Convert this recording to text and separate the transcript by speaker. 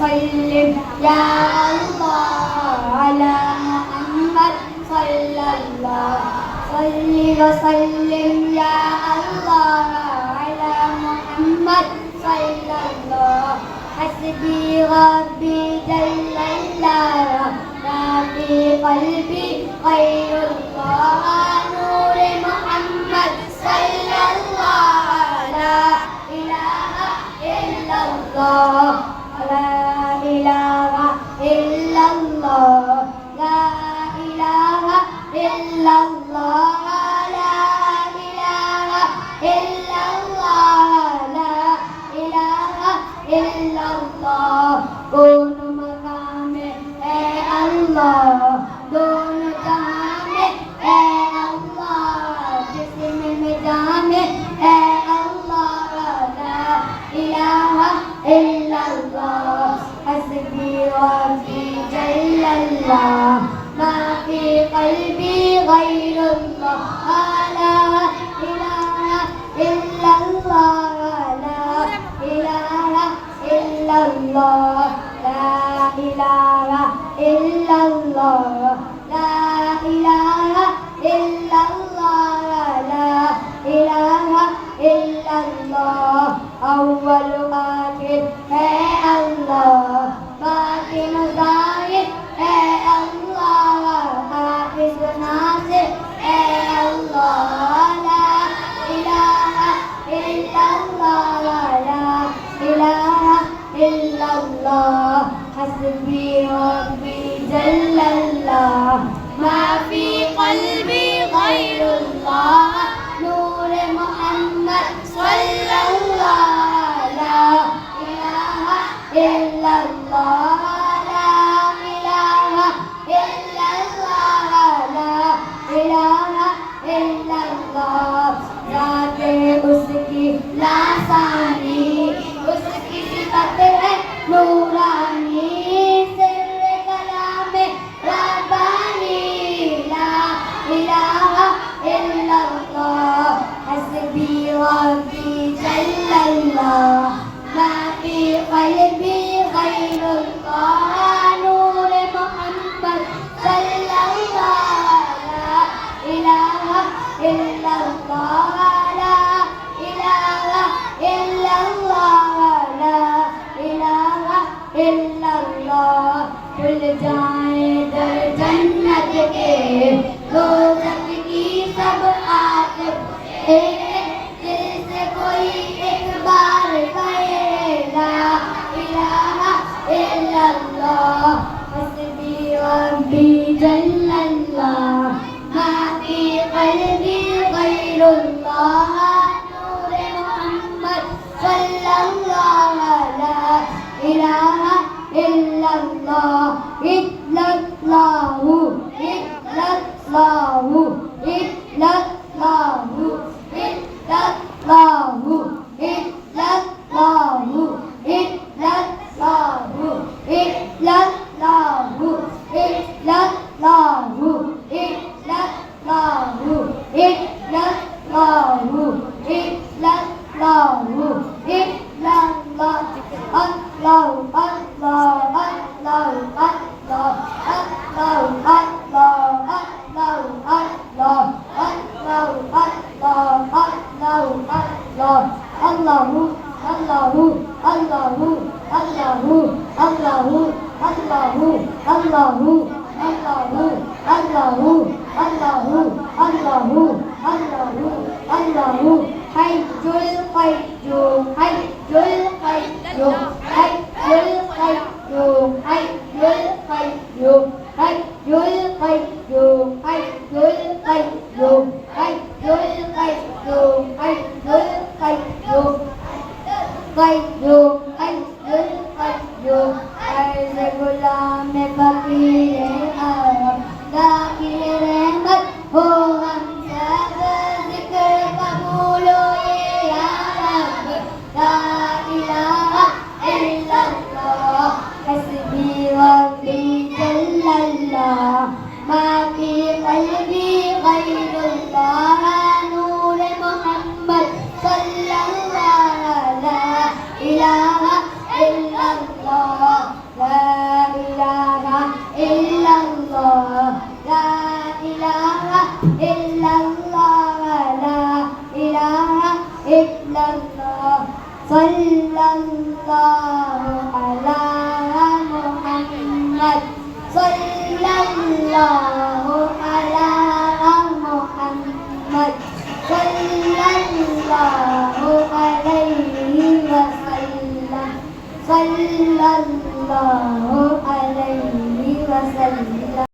Speaker 1: وسلم يا الله على محمد صلى الله صل وسلم يا الله على محمد صلى الله حسبي ربي جل الله ما في قلبي غير الله نور محمد صلى الله لا إله إلا الله لا إله إلا الله لا إله إلا الله لا إله إلا الله لا إله إلا الله كن مقامي اے اللہ دونوں جہاں میں اے اللہ جسم میں جان میں اے اللہ لا الہ الا اللہ حسبی ربی جل اللہ ما فی قلبی غیر اللہ لا الہ الا اللہ لا الہ الا اللہ لا الہ الا اللہ لا الہ الا اللہ لا الہ الا اللہ اول آخر ہے اللہ باقی ظاہر ہے اللہ حافظ ناصر ہے اللہ لا الہ الا اللہ لا الہ الا اللہ حسبی ربی جل اللہ ما فی قلبی غیر اللہ نور محمد صلی اللہ لا الہ الا اللہ لا الہ الا اللہ لا الہ الا اللہ ذات اس کی لاسانی اس کی صفت ہے نورانی سر کلام ربانی لا الہ الا اللہ حسبی ربی جل اللہ ما فی قلبی غیر اللہ نور محمد صلی اللہ لا الہ الا اللہ لا الہ الا اللہ لا الہ الا اللہ کھل جائیں در جنت کے دوزخ کی سب آنکھ دل سے کوئی ایک بار کہے لا الہ الا اللہ حسبی ربی جل اللہ ما فی قلبی غیر اللہ نور محمد صلی اللہ لا الہ الا اللہ الا اللہ الا اللہ الا اللہ الا اللہ الا اللہ الا اللہ الا اللہ الا اللہ الا اللہ الا اللہ الا اللہ الا اللہ اللہ اللہ اللہ اللہ اللہ اللہ اللہ اللہ حي القيوم حي القيوم حي القيوم حي القيوم حي القيوم حي القيوم حي القيوم حي القيوم قیوم حی القیوم عرض غلام فقیر عرب داخل رحمت ہو ہم سب ذکر قبول ہو یا رب لا الہ الا اللہ حسبی ربی جل اللہ ما فی قلبی غیر اللہ نور محمد صلی اللہ لا الہ الا اللہ صلی اللہ علی محمد صلی اللہ علی محمد صلی اللہ علیہ وسلم صلی اللہ علیہ وسلم